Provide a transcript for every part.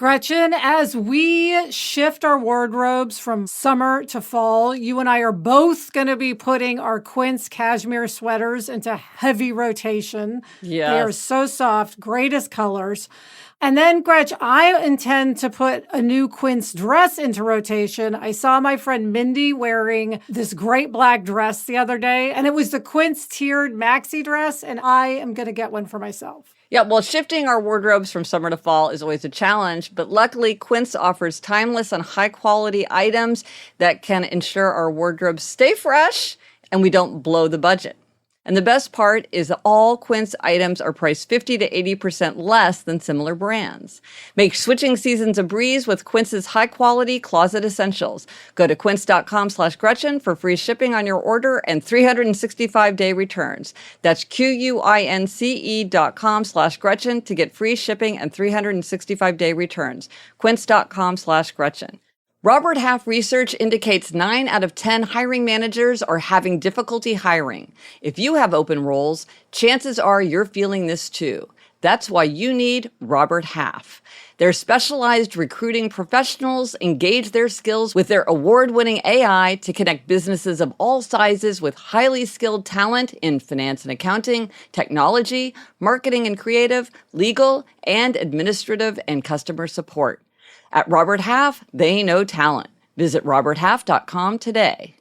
Gretchen, as we shift our wardrobes from summer to fall, you and I are both going to be putting our Quince cashmere sweaters into heavy rotation. Yes. They are so soft, greatest colors. And then, Gretch, I intend to put a new Quince dress into rotation. I saw my friend Mindy wearing this great black dress the other day, and it was the Quince tiered maxi dress, and I am going to get one for myself. Yeah, well, shifting our wardrobes from summer to fall is always a challenge, but luckily Quince offers timeless and high-quality items that can ensure our wardrobes stay fresh and we don't blow the budget. And the best part is that all Quince items are priced 50 to 80% less than similar brands. Make switching seasons a breeze with Quince's high-quality closet essentials. Go to quince.com/Gretchen for free shipping on your order and 365-day returns. That's QUINCE.com/Gretchen to get free shipping and 365-day returns. Quince.com/Gretchen. Robert Half research indicates 9 out of 10 hiring managers are having difficulty hiring. If you have open roles, chances are you're feeling this too. That's why you need Robert Half. Their specialized recruiting professionals engage their skills with their award-winning AI to connect businesses of all sizes with highly skilled talent in finance and accounting, technology, marketing and creative, legal, and administrative and customer support. At Robert Half, they know talent. Visit roberthalf.com today.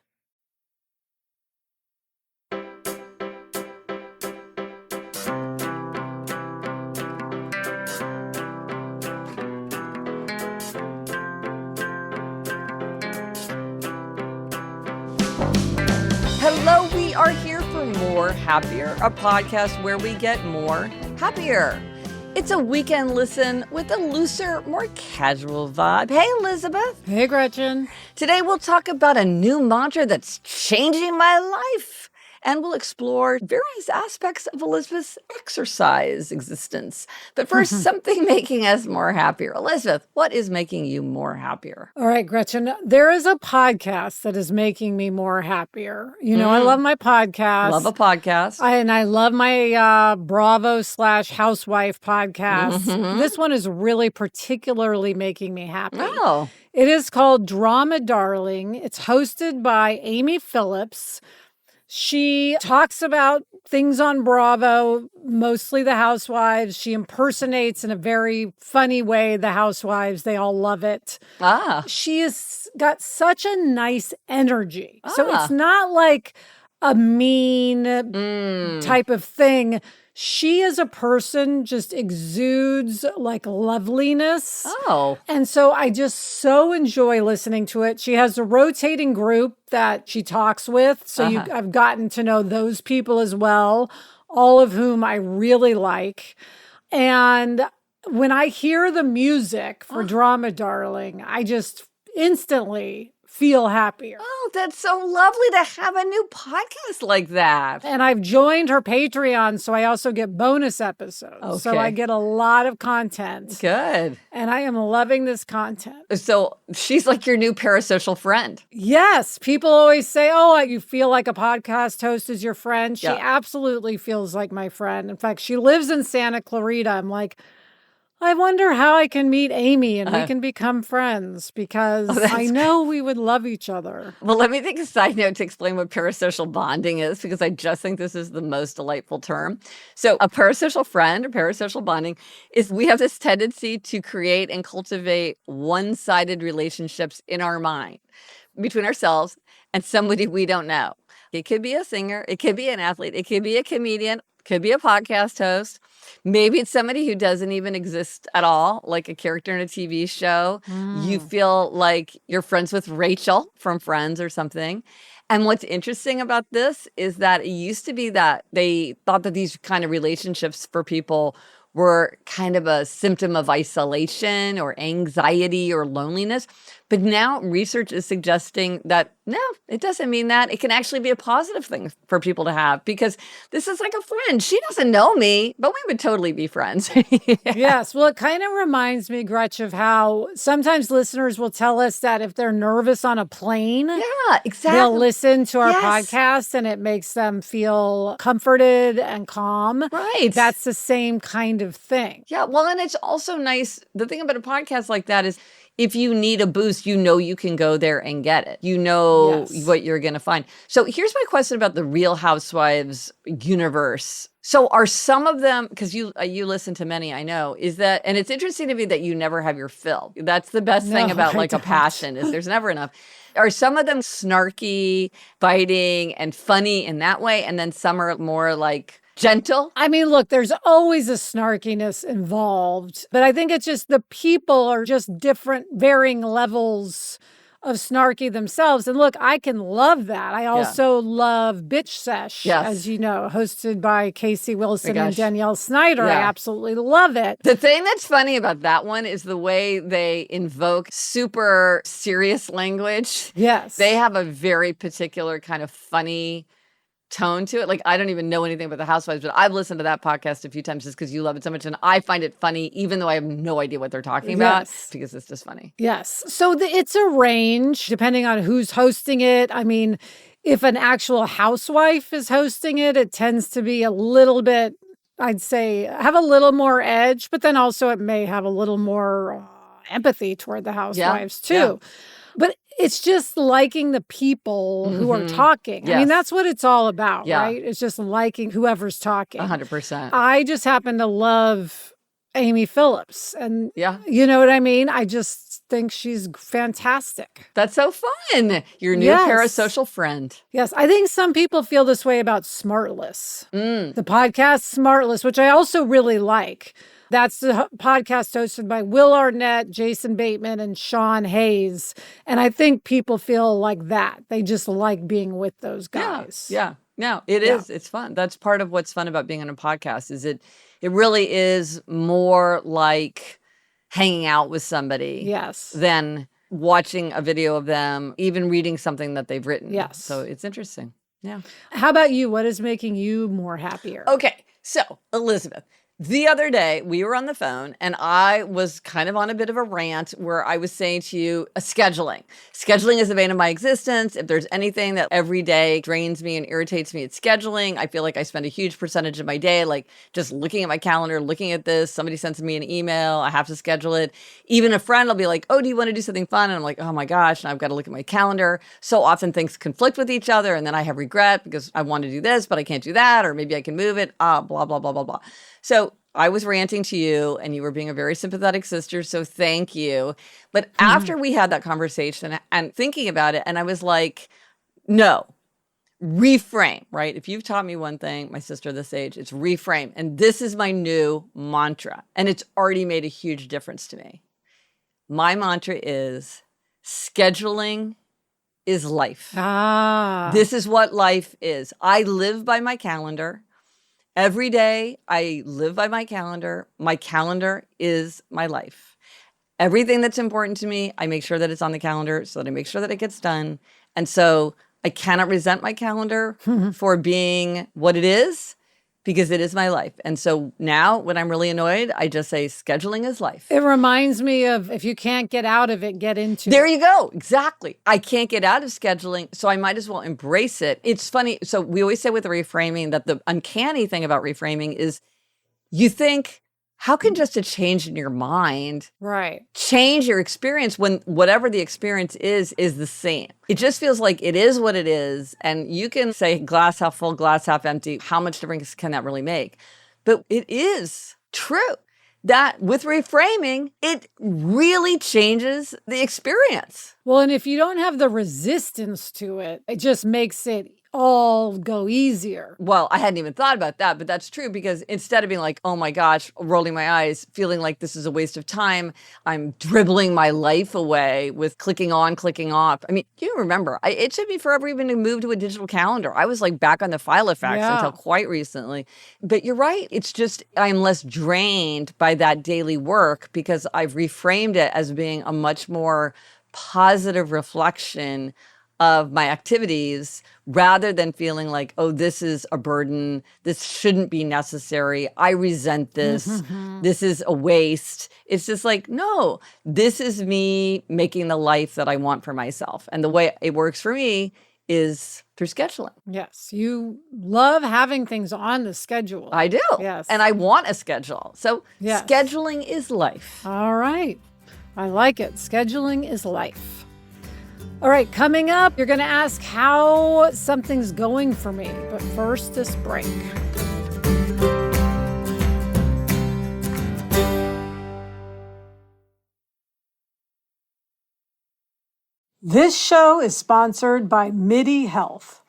Hello, we are here for More Happier, a podcast where we get more happier. It's a weekend listen with a looser, more casual vibe. Hey, Elizabeth. Hey, Gretchen. Today we'll talk about a new mantra that's changing my life. And we'll explore various aspects of Elizabeth's exercise existence. But first, something making us more happier. Elizabeth, what is making you more happier? All right, Gretchen, there is a podcast that is making me more happier. You know, I love my podcast. Love a podcast. I love my Bravo/Housewife podcast. This one is really particularly making me happy. Oh. It is called Drama Darling. It's hosted by Amy Phillips. She talks about things on Bravo, mostly the housewives. She impersonates in a very funny way the housewives. They all love it. She has got such a nice energy. So it's not like a mean type of thing. She as a person just exudes like loveliness. And so I just so enjoy listening to it. She has a rotating group that she talks with. So I've gotten to know those people as well, all of whom I really like. And when I hear the music for Drama Darling, I just instantly feel happier. Oh, that's so lovely to have a new podcast like that. And I've joined her Patreon, so I also get bonus episodes. Okay. So I get a lot of content. Good. And I am loving this content. So she's like your new parasocial friend. Yes. People always say, oh, you feel like a podcast host is your friend. She Yeah. absolutely feels like my friend. In fact, she lives in Santa Clarita. I'm like, I wonder how I can meet Amy and we can become friends because I know we would love each other. Well, let me take a side note to explain what parasocial bonding is, because I just think this is the most delightful term. So a parasocial friend or parasocial bonding is we have this tendency to create and cultivate one-sided relationships in our mind between ourselves and somebody we don't know. It could be a singer, it could be an athlete, it could be a comedian, could be a podcast host. Maybe it's somebody who doesn't even exist at all, like a character in a TV show. You feel like you're friends with Rachel from Friends or something. And what's interesting about this is that it used to be that they thought that these kind of relationships for people were kind of a symptom of isolation or anxiety or loneliness. But now research is suggesting that, no, it doesn't mean that. It can actually be a positive thing for people to have because this is like a friend. She doesn't know me, but we would totally be friends. Yes. Well, it kind of reminds me, Gretch, of how sometimes listeners will tell us that if they're nervous on a plane, Yeah, exactly. they'll listen to our Yes. podcast and it makes them feel comforted and calm. Right. That's the same kind kind of thing. Yeah, well, and it's also nice. The thing about a podcast like that is if you need a boost, you know you can go there and get it. You know Yes. what you're going to find. So here's my question about the Real Housewives universe. So are some of them, because you listen to many, I know, is that, and it's interesting to me that you never have your fill. That's the best thing No, about I like a don't. passion is there's never enough. Are some of them snarky, biting, and funny in that way? And then some are more like gentle? I mean, look, there's always a snarkiness involved, but I think it's just the people are just different, varying levels of snarky themselves. And look, I can love that. I also love Bitch Sesh, as you know, hosted by Casey Wilson and Danielle Snyder. I absolutely love it. The thing that's funny about that one is the way they invoke super serious language. Yes. They have a very particular kind of funny tone to it. Like, I don't even know anything about the Housewives, but I've listened to that podcast a few times just because you love it so much. And I find it funny, even though I have no idea what they're talking about, because it's just funny. Yes. So it's a range depending on who's hosting it. I mean, if an actual housewife is hosting it, it tends to be a little bit, I'd say, have a little more edge, but then also it may have a little more empathy toward the housewives too. Yeah. But it's just liking the people who are talking. Yes. I mean, that's what it's all about, Yeah. right? It's just liking whoever's talking. 100%. I just happen to love Amy Phillips. And Yeah. you know what I mean? I just think she's fantastic. That's so fun. Your new parasocial friend. Yes. I think some people feel this way about Smartless, the podcast Smartless, which I also really like. That's the podcast hosted by Will Arnett, Jason Bateman, and Sean Hayes. And I think people feel like that. They just like being with those guys. Yeah. No, it is. It's fun. That's part of what's fun about being on a podcast is it really is more like hanging out with somebody than watching a video of them, even reading something that they've written. Yes. So it's interesting. Yeah. How about you? What is making you more happier? Okay. So, Elizabeth, the other day we were on the phone and I was kind of on a bit of a rant where I was saying to you, scheduling. Scheduling is the bane of my existence. If there's anything that every day drains me and irritates me, it's scheduling. I feel like I spend a huge percentage of my day, like just looking at my calendar, looking at this. Somebody sends me an email. I have to schedule it. Even a friend will be like, oh, do you want to do something fun? And I'm like, oh my gosh. And I've got to look at my calendar. So often things conflict with each other. And then I have regret because I want to do this, but I can't do that. Or maybe I can move it. Blah, blah, blah, blah, blah. So I was ranting to you and you were being a very sympathetic sister. So thank you. But after we had that conversation and thinking about it, and I was like, no, reframe, right? If you've taught me one thing, my sister this age, it's reframe. And this is my new mantra. And it's already made a huge difference to me. My mantra is scheduling is life. This is what life is. I live by my calendar. Every day I live by my calendar. My calendar is my life. Everything that's important to me, I make sure that it's on the calendar so that I make sure that it gets done. And so I cannot resent my calendar for being what it is because it is my life. And so now when I'm really annoyed, I just say scheduling is life. It reminds me of if you can't get out of it, get into There it. you go. Exactly. I can't get out of scheduling, so I might as well embrace it. It's funny. So we always say with reframing that the uncanny thing about reframing is you think, how can just a change in your mind change your experience when whatever the experience is the same? It just feels like it is what it is. And you can say glass half full, glass half empty. How much difference can that really make? But it is true that with reframing, it really changes the experience. Well, and if you don't have the resistance to it, it just makes it all go easier. Well, I hadn't even thought about that, but that's true because instead of being like, oh my gosh, rolling my eyes, feeling like this is a waste of time, I'm dribbling my life away with clicking on, clicking off. I mean, you remember, it took me forever even to move to a digital calendar. I was like back on the Filofax until quite recently. But you're right. It's just I'm less drained by that daily work because I've reframed it as being a much more positive reflection of my activities rather than feeling like, oh, this is a burden. This shouldn't be necessary. I resent this. This is a waste. It's just like, no, this is me making the life that I want for myself. And the way it works for me is through scheduling. Yes. You love having things on the schedule. I do. Yes. And I want a schedule. So Yes. scheduling is life. All right. I like it. Scheduling is life. All right. Coming up, you're going to ask how something's going for me. But first, this break. This show is sponsored by Midi Health.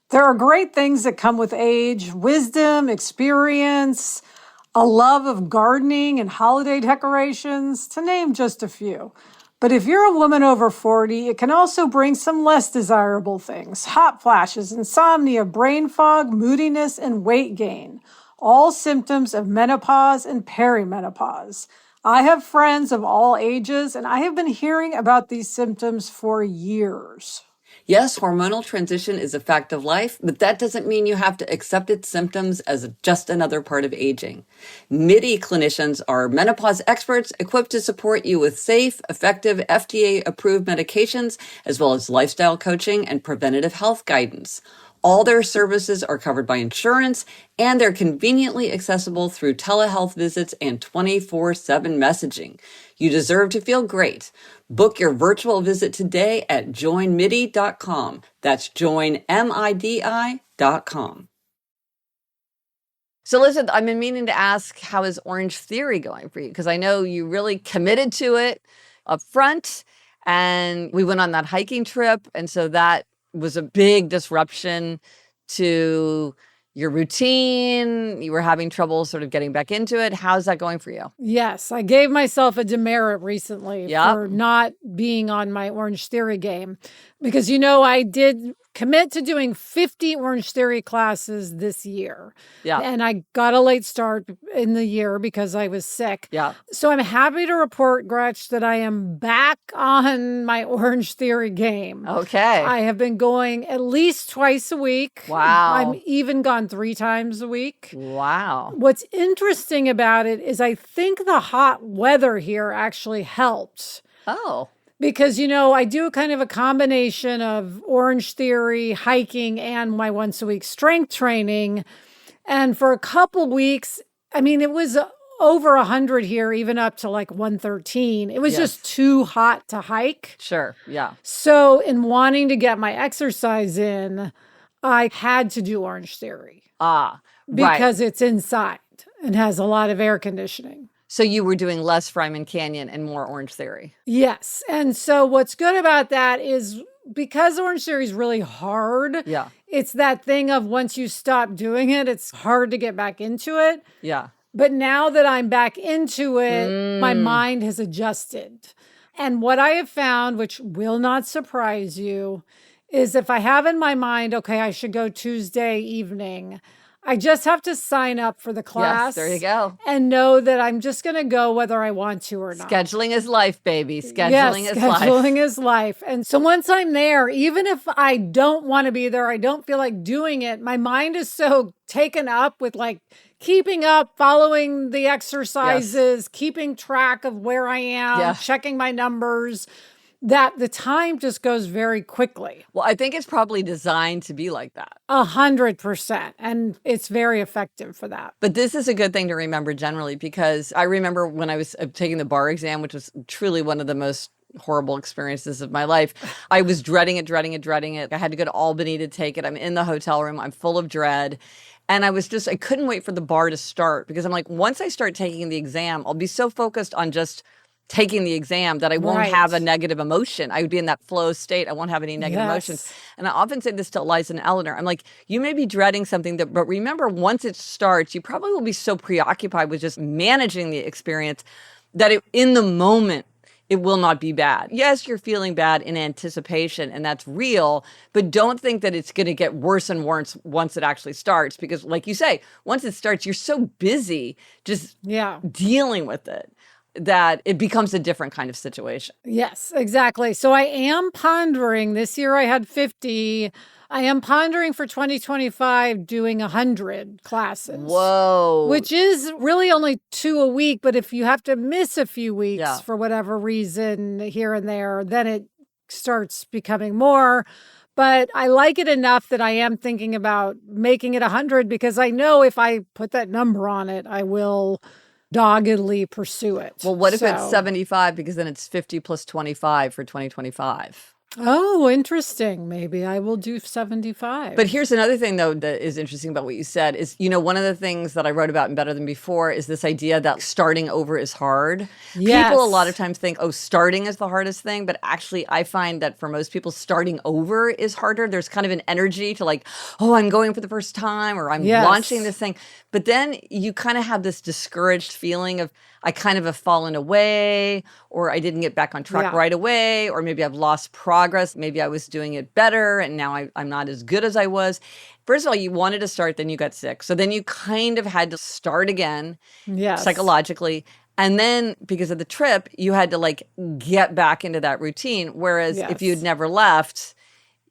There are great things that come with age, wisdom, experience, a love of gardening and holiday decorations, to name just a few. But if you're a woman over 40, it can also bring some less desirable things: hot flashes, insomnia, brain fog, moodiness, and weight gain, all symptoms of menopause and perimenopause. I have friends of all ages, and I have been hearing about these symptoms for years. Yes, hormonal transition is a fact of life, but that doesn't mean you have to accept its symptoms as just another part of aging. Midi clinicians are menopause experts equipped to support you with safe, effective, FDA-approved medications, as well as lifestyle coaching and preventative health guidance. All their services are covered by insurance, and they're conveniently accessible through telehealth visits and 24/7 messaging. You deserve to feel great. Book your virtual visit today at joinmidi.com. That's joinmidi.com. So listen, I've been meaning to ask, how is Orange Theory going for you? Because I know you really committed to it up front, and we went on that hiking trip. And so that was a big disruption to your routine. You were having trouble sort of getting back into it. How's that going for you? Yes, I gave myself a demerit recently Yep. for not being on my Orange Theory game. Because, I did commit to doing 50 Orange Theory classes this year. Yeah. And I got a late start in the year because I was sick. Yeah. So I'm happy to report, Gretch, that I am back on my Orange Theory game. Okay. I have been going at least twice a week. Wow. I'm even gone 3 times a week. Wow. What's interesting about it is I think the hot weather here actually helped. Oh. Because, I do kind of a combination of Orange Theory, hiking, and my once a week strength training. And for a couple weeks, it was over 100 here, even up to like 113. It was just too hot to hike. Sure. Yeah. So in wanting to get my exercise in, I had to do Orange Theory. Right. Because it's inside and has a lot of air conditioning. So you were doing less Fryman Canyon and more Orange Theory. Yes. And so what's good about that is because Orange Theory is really hard, it's that thing of once you stop doing it, it's hard to get back into it. Yeah. But now that I'm back into it, my mind has adjusted. And what I have found, which will not surprise you, is if I have in my mind, okay, I should go Tuesday evening, I just have to sign up for the class. Yes, there you go. And know that I'm just going to go whether I want to or not. Scheduling is life, baby. Scheduling is life. Scheduling is life. And so once I'm there, even if I don't want to be there, I don't feel like doing it, my mind is so taken up with like keeping up, following the exercises, keeping track of where I am, checking my numbers, that the time just goes very quickly. Well, I think it's probably designed to be like that. 100%. And it's very effective for that. But this is a good thing to remember generally, because I remember when I was taking the bar exam, which was truly one of the most horrible experiences of my life. I was dreading it. I had to go to Albany to take it. I'm in the hotel room. I'm full of dread. And I couldn't wait for the bar to start, because I'm like, once I start taking the exam, I'll be so focused on just taking the exam that I won't have a negative emotion. I would be in that flow state. I won't have any negative emotions. And I often say this to Eliza and Eleanor. I'm like, you may be dreading something, but remember, once it starts, you probably will be so preoccupied with just managing the experience that in the moment, it will not be bad. Yes, you're feeling bad in anticipation, and that's real, but don't think that it's going to get worse and worse once it actually starts, because like you say, once it starts, you're so busy just dealing with it that it becomes a different kind of situation. Yes, exactly. So I am pondering, this year I had 50. I am pondering for 2025 doing 100 classes. Whoa. Which is really only 2 a week. But if you have to miss a few weeks for whatever reason here and there, then it starts becoming more. But I like it enough that I am thinking about making it 100 because I know if I put that number on it, I will doggedly pursue it. Well, what if it's 75 because then it's 50 plus 25 for 2025? Oh, interesting. Maybe I will do 75. But here's another thing, though, that is interesting about what you said is, one of the things that I wrote about in Better Than Before is this idea that starting over is hard. Yes. People a lot of times think, oh, starting is the hardest thing. But actually, I find that for most people, starting over is harder. There's kind of an energy to like, oh, I'm going for the first time or I'm launching this thing. But then you kind of have this discouraged feeling of, I kind of have fallen away, or I didn't get back on track right away, or maybe I've lost progress. Maybe I was doing it better and now I'm not as good as I was. First of all, you wanted to start, then you got sick. So then you kind of had to start again psychologically. And then because of the trip, you had to like get back into that routine. Whereas if you'd never left,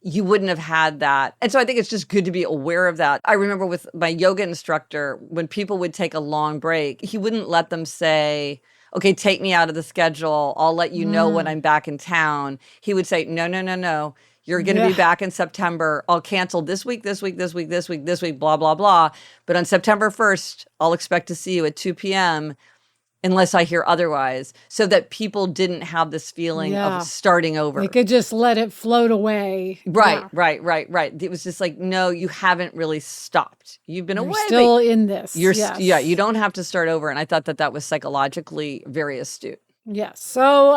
you wouldn't have had that. And so I think it's just good to be aware of that. I remember with my yoga instructor, when people would take a long break, he wouldn't let them say, okay, take me out of the schedule. I'll let you know when I'm back in town. He would say, no, no, no, no. You're going to be back in September. I'll cancel this week, this week, this week, this week, this week, blah, blah, blah. But on September 1st, I'll expect to see you at 2 p.m. unless I hear otherwise, so that people didn't have this feeling of starting over. They could just let it float away. Right. It was just like, no, you haven't really stopped. You've been away. You're still in this. You don't have to start over. And I thought that was psychologically very astute. Yes. So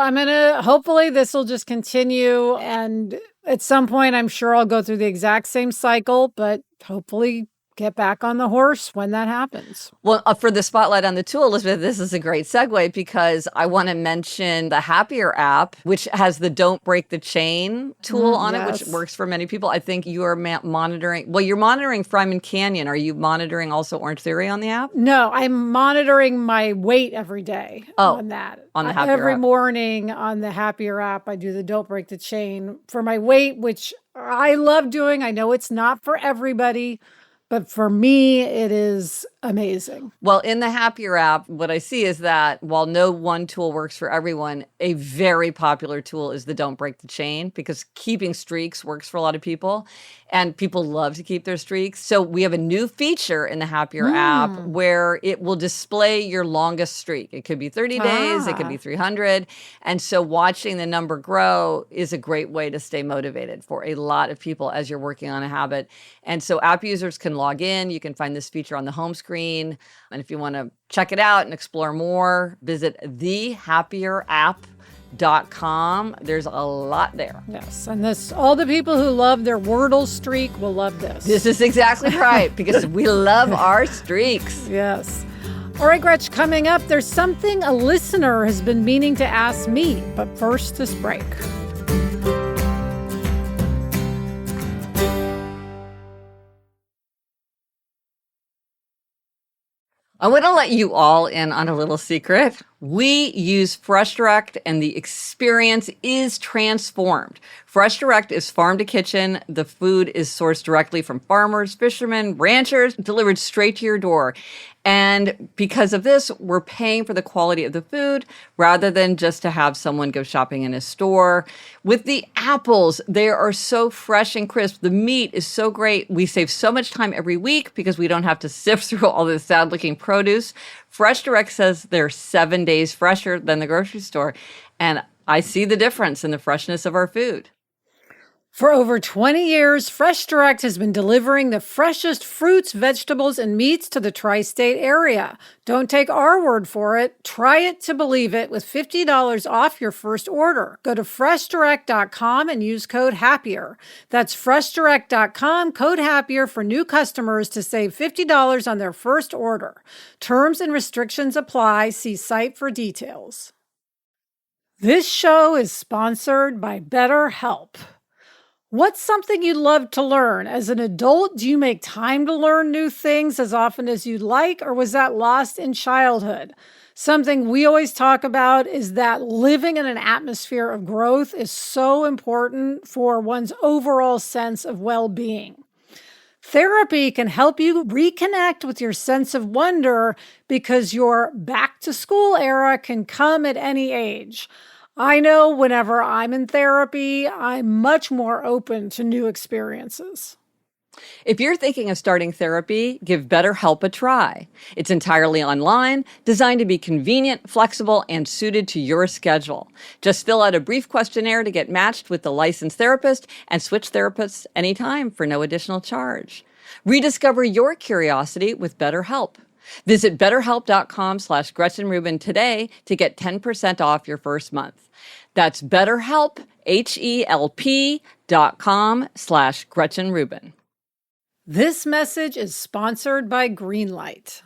hopefully this will just continue. And at some point, I'm sure I'll go through the exact same cycle, but hopefully get back on the horse when that happens. Well, for the spotlight on the tool, Elizabeth, this is a great segue because I want to mention the Happier app, which has the Don't Break the Chain tool on it, which works for many people. I think you are monitoring, you're monitoring Fryman Canyon. Are you monitoring also Orange Theory on the app? No, I'm monitoring my weight every day on that. On the Happier every app. morning on the Happier app, I do the Don't Break the Chain for my weight, which I love doing. I know it's not for everybody, but for me, it is amazing. Well, in the Happier app, what I see is that while no one tool works for everyone, a very popular tool is the Don't Break the Chain, because keeping streaks works for a lot of people and people love to keep their streaks. So we have a new feature in the Happier app where it will display your longest streak. It could be 30 days, it could be 300. And so watching the number grow is a great way to stay motivated for a lot of people as you're working on a habit. And so app users can log in. You can find this feature on the home screen. And if you want to check it out and explore more, visit thehappierApp.com. There's a lot there. Yes. And all the people who love their Wordle streak will love this. This is exactly right, because we love our streaks. Yes. All right, Gretch, coming up, there's something a listener has been meaning to ask me. But first, this break. I want to let you all in on a little secret. We use Fresh Direct and the experience is transformed. Fresh Direct is farm to kitchen. The food is sourced directly from farmers, fishermen, ranchers, delivered straight to your door. And because of this, we're paying for the quality of the food rather than just to have someone go shopping in a store. With the apples, they are so fresh and crisp. The meat is so great. We save so much time every week because we don't have to sift through all this sad-looking produce. Fresh Direct says they're 7 days fresher than the grocery store. And I see the difference in the freshness of our food. For over 20 years, Fresh Direct has been delivering the freshest fruits, vegetables, and meats to the tri-state area. Don't take our word for it. Try it to believe it with $50 off your first order. Go to freshdirect.com and use code HAPPIER. That's freshdirect.com, code HAPPIER for new customers to save $50 on their first order. Terms and restrictions apply. See site for details. This show is sponsored by BetterHelp. What's something you'd love to learn? As an adult, do you make time to learn new things as often as you'd like, or was that lost in childhood? Something we always talk about is that living in an atmosphere of growth is so important for one's overall sense of well-being. Therapy can help you reconnect with your sense of wonder because your back-to-school era can come at any age. I know whenever I'm in therapy, I'm much more open to new experiences. If you're thinking of starting therapy, give BetterHelp a try. It's entirely online, designed to be convenient, flexible, and suited to your schedule. Just fill out a brief questionnaire to get matched with the licensed therapist and switch therapists anytime for no additional charge. Rediscover your curiosity with BetterHelp. Visit betterhelp.com/GretchenRubin today to get 10% off your first month. That's BetterHelp, HELP.com/GretchenRubin. This message is sponsored by Greenlight.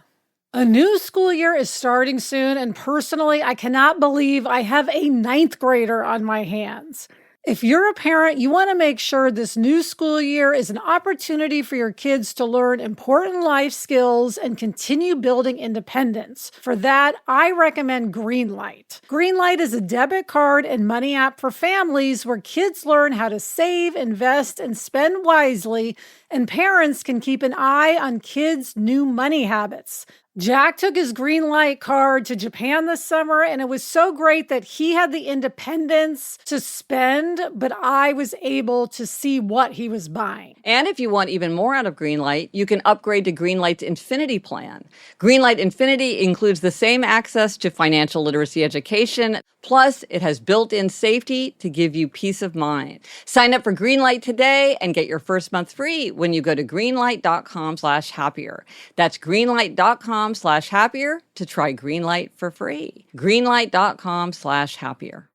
A new school year is starting soon, and personally, I cannot believe I have a ninth grader on my hands. If you're a parent, you want to make sure this new school year is an opportunity for your kids to learn important life skills and continue building independence. For that, I recommend Greenlight. Greenlight is a debit card and money app for families where kids learn how to save, invest, and spend wisely, and parents can keep an eye on kids' new money habits. Jack took his Greenlight card to Japan this summer, and it was so great that he had the independence to spend, but I was able to see what he was buying. And if you want even more out of Greenlight, you can upgrade to Greenlight's Infinity plan. Greenlight Infinity includes the same access to financial literacy education, plus it has built-in safety to give you peace of mind. Sign up for Greenlight today and get your first month free when you go to greenlight.com/happier. That's greenlight.com/happier to try Greenlight for free. Greenlight.com/happier.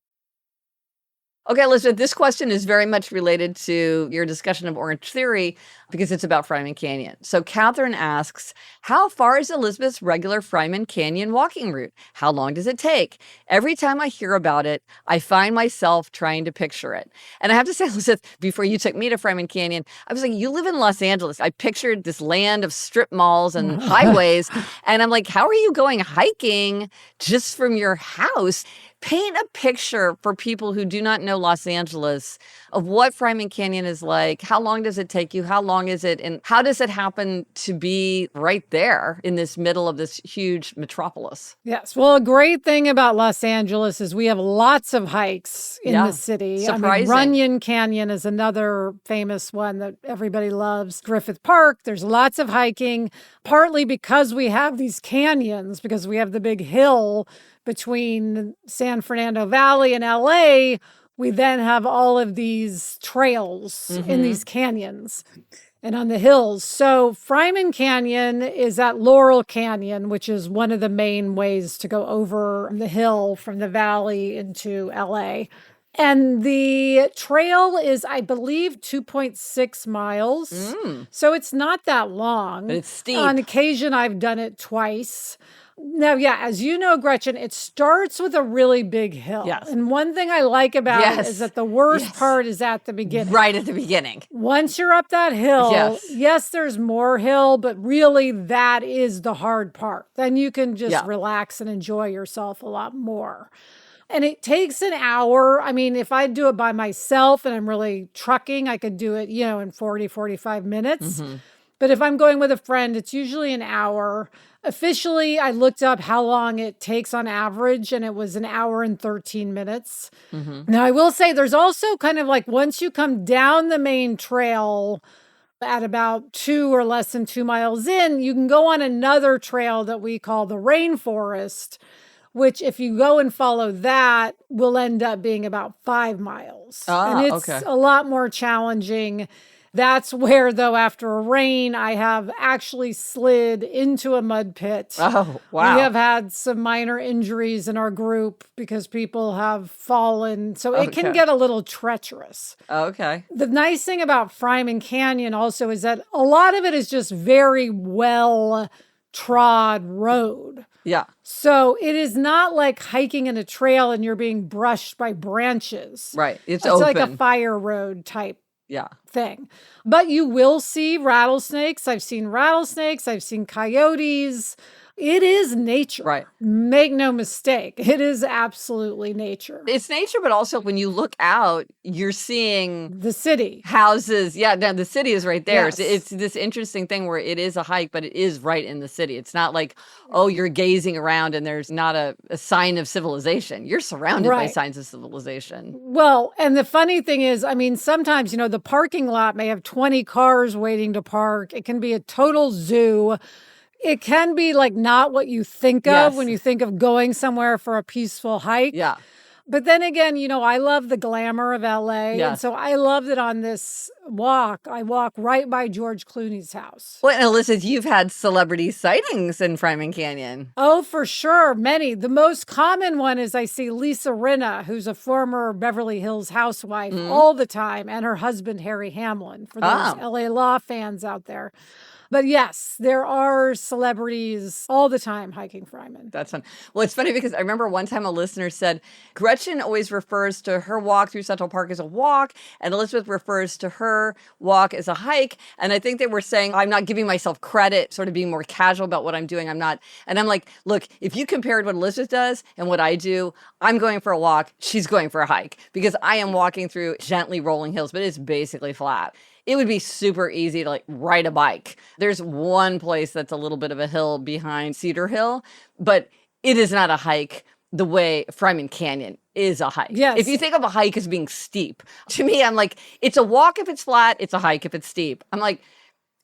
Okay, Elizabeth, this question is very much related to your discussion of Orange Theory because it's about Fryman Canyon. So Catherine asks, how far is Elizabeth's regular Fryman Canyon walking route? How long does it take? Every time I hear about it, I find myself trying to picture it. And I have to say, Elizabeth, before you took me to Fryman Canyon, I was like, you live in Los Angeles. I pictured this land of strip malls and highways. And I'm like, how are you going hiking just from your house? Paint a picture for people who do not know Los Angeles of what Fryman Canyon is like. How long does it take you? How long is it? And how does it happen to be right there in this middle of this huge metropolis? Yes. Well, a great thing about Los Angeles is we have lots of hikes in the city. Surprising. Runyon Canyon is another famous one that everybody loves. Griffith Park, there's lots of hiking, partly because we have these canyons, because we have the big hill between San Fernando Valley and LA. We then have all of these trails in these canyons and on the hills. So Fryman Canyon is at Laurel Canyon, which is one of the main ways to go over the hill from the valley into LA. And the trail is, I believe, 2.6 miles. So it's not that long. But it's steep. On occasion, I've done it twice. Now, yeah, as you know, Gretchen, it starts with a really big hill. Yes. And one thing I like about it is that the worst part is at the beginning. Right at the beginning. Once you're up that hill, Yes. yes, there's more hill, but really that is the hard part. Then you can just relax and enjoy yourself a lot more. And it takes an hour. I mean, if I do it by myself and I'm really trucking, I could do it, in 40, 45 minutes. But if I'm going with a friend, it's usually an hour. Officially, I looked up how long it takes on average, and it was an hour and 13 minutes. Now, I will say there's also kind of like once you come down the main trail at about 2 or less than 2 miles in, you can go on another trail that we call the rainforest, which if you go and follow that will end up being about 5 miles. And it's a lot more challenging. That's where, though, after a rain, I have actually slid into a mud pit. Oh, wow. We have had some minor injuries in our group because people have fallen. So it can get a little treacherous. Okay. The nice thing about Fryman Canyon also is that a lot of it is just very well trod road. Yeah. So it is not like hiking in a trail and you're being brushed by branches. Right. It's open. open. Like a fire road type Yeah. thing. But you will see rattlesnakes. I've seen rattlesnakes. I've seen coyotes. It is nature. Right. Make no mistake. It is absolutely nature. It's nature, but also when you look out, you're seeing The city. houses. Yeah, now the city is right there. Yes. So it's this interesting thing where it is a hike, but it is right in the city. It's not like, oh, you're gazing around and there's not a sign of civilization. You're surrounded by Right. signs of civilization. Well, and the funny thing is, I mean, sometimes, the parking lot may have 20 cars waiting to park. It can be a total zoo. It can be like not what you think of when Yes. you think of going somewhere for a peaceful hike. Yeah. But then again, I love the glamour of LA. And Yes. so I love that on this walk, I walk right by George Clooney's house. Well, and Alyssa, you've had celebrity sightings in Fryman Canyon. Oh, for sure. Many. The most common one is I see Lisa Rinna, who's a former Beverly Hills housewife, all the time, and her husband, Harry Hamlin, for those LA Law fans out there. But yes, there are celebrities all the time hiking Fryman. That's fun. Well, it's funny because I remember one time a listener said, Gretchen always refers to her walk through Central Park as a walk, and Elizabeth refers to her walk as a hike. And I think they were saying, I'm not giving myself credit, sort of being more casual about what I'm doing. I'm not. And I'm like, look, if you compared what Elizabeth does and what I do, I'm going for a walk, she's going for a hike, because I am walking through gently rolling hills, but it's basically flat. It would be super easy to ride a bike. There's one place that's a little bit of a hill behind Cedar Hill, but it is not a hike the way Fryman Canyon is a hike. Yes. If you think of a hike as being steep, to me, I'm like, it's a walk if it's flat, it's a hike if it's steep. I'm like,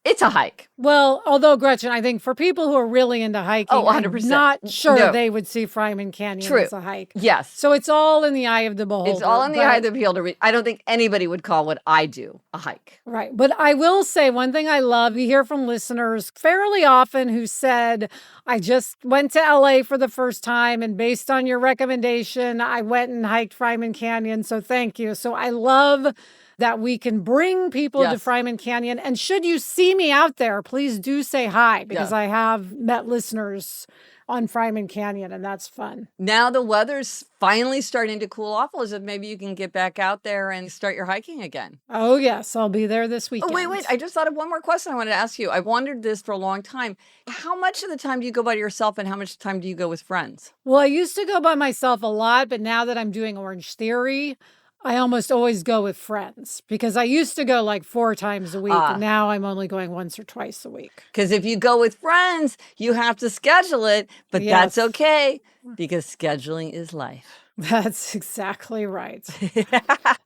it's a hike. Well, although, Gretchen, I think for people who are really into hiking, 100%. I'm not sure No. they would see Fryman Canyon True. as a hike. Yes. So it's all in the eye of the beholder. It's all in the eye of the beholder. I don't think anybody would call what I do a hike. Right. But I will say one thing I love, we hear from listeners fairly often who said, I just went to LA for the first time, and based on your recommendation, I went and hiked Fryman Canyon. So thank you. So I love that we can bring people to Fryman Canyon. And should you see me out there, please do say hi, because I have met listeners on Fryman Canyon, and that's fun. Now the weather's finally starting to cool off, Elizabeth. Maybe you can get back out there and start your hiking again. Oh, yes. I'll be there this weekend. Oh, wait. I just thought of one more question I wanted to ask you. I wondered this for a long time. How much of the time do you go by yourself, and how much time do you go with friends? Well, I used to go by myself a lot, but now that I'm doing Orange Theory, I almost always go with friends, because I used to go 4 times a week. And now I'm only going once or twice a week. Because if you go with friends, you have to schedule it, but that's okay, because scheduling is life. That's exactly right.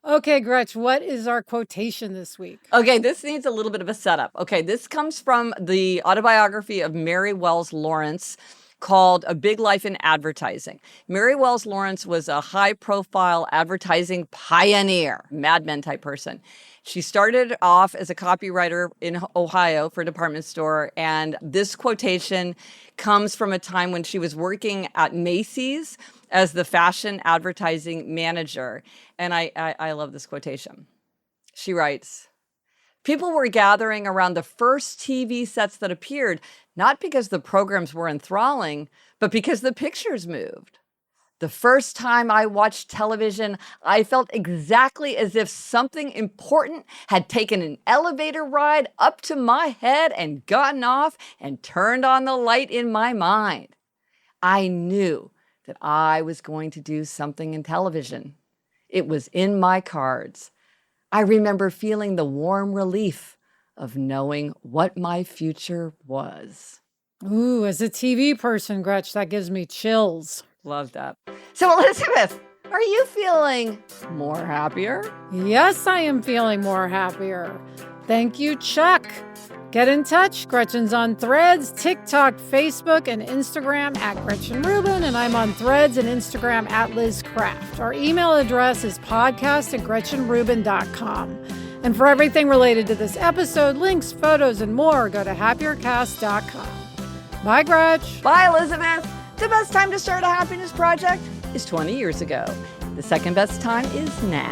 Okay, Gretch, what is our quotation this week? Okay, this needs a little bit of a setup. Okay, this comes from the autobiography of Mary Wells Lawrence, called A Big Life in Advertising. Mary Wells Lawrence was a high-profile advertising pioneer, Mad Men type person. She started off as a copywriter in Ohio for a department store, and this quotation comes from a time when she was working at Macy's as the fashion advertising manager. And I love this quotation. She writes, "People were gathering around the first TV sets that appeared, not because the programs were enthralling, but because the pictures moved. The first time I watched television, I felt exactly as if something important had taken an elevator ride up to my head and gotten off and turned on the light in my mind. I knew that I was going to do something in television. It was in my cards. I remember feeling the warm relief of knowing what my future was." Ooh, as a TV person, Gretch, that gives me chills. Love that. So, Elizabeth, are you feeling more happier? Yes, I am feeling more happier. Thank you, Chuck. Get in touch. Gretchen's on Threads, TikTok, Facebook, and Instagram at Gretchen Rubin, and I'm on Threads and Instagram at Liz Craft. Our email address is podcast@GretchenRubin.com. And for everything related to this episode, links, photos, and more, go to happiercast.com. Bye, Gretch. Bye, Elizabeth. The best time to start a happiness project is 20 years ago. The second best time is now.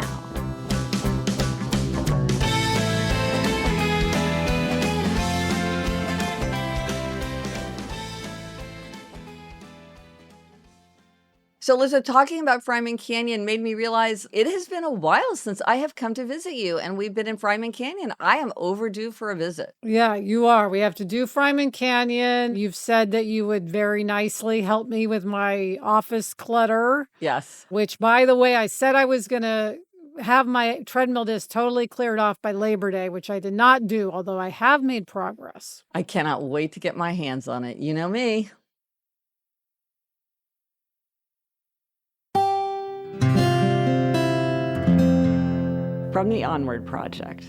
So, Liza, talking about Fryman Canyon made me realize it has been a while since I have come to visit you, and we've been in Fryman Canyon. I am overdue for a visit. Yeah, you are. We have to do Fryman Canyon. You've said that you would very nicely help me with my office clutter, Yes. which, by the way, I said I was going to have my treadmill disc totally cleared off by Labor Day, which I did not do, although I have made progress. I cannot wait to get my hands on it. You know me. From the Onward Project.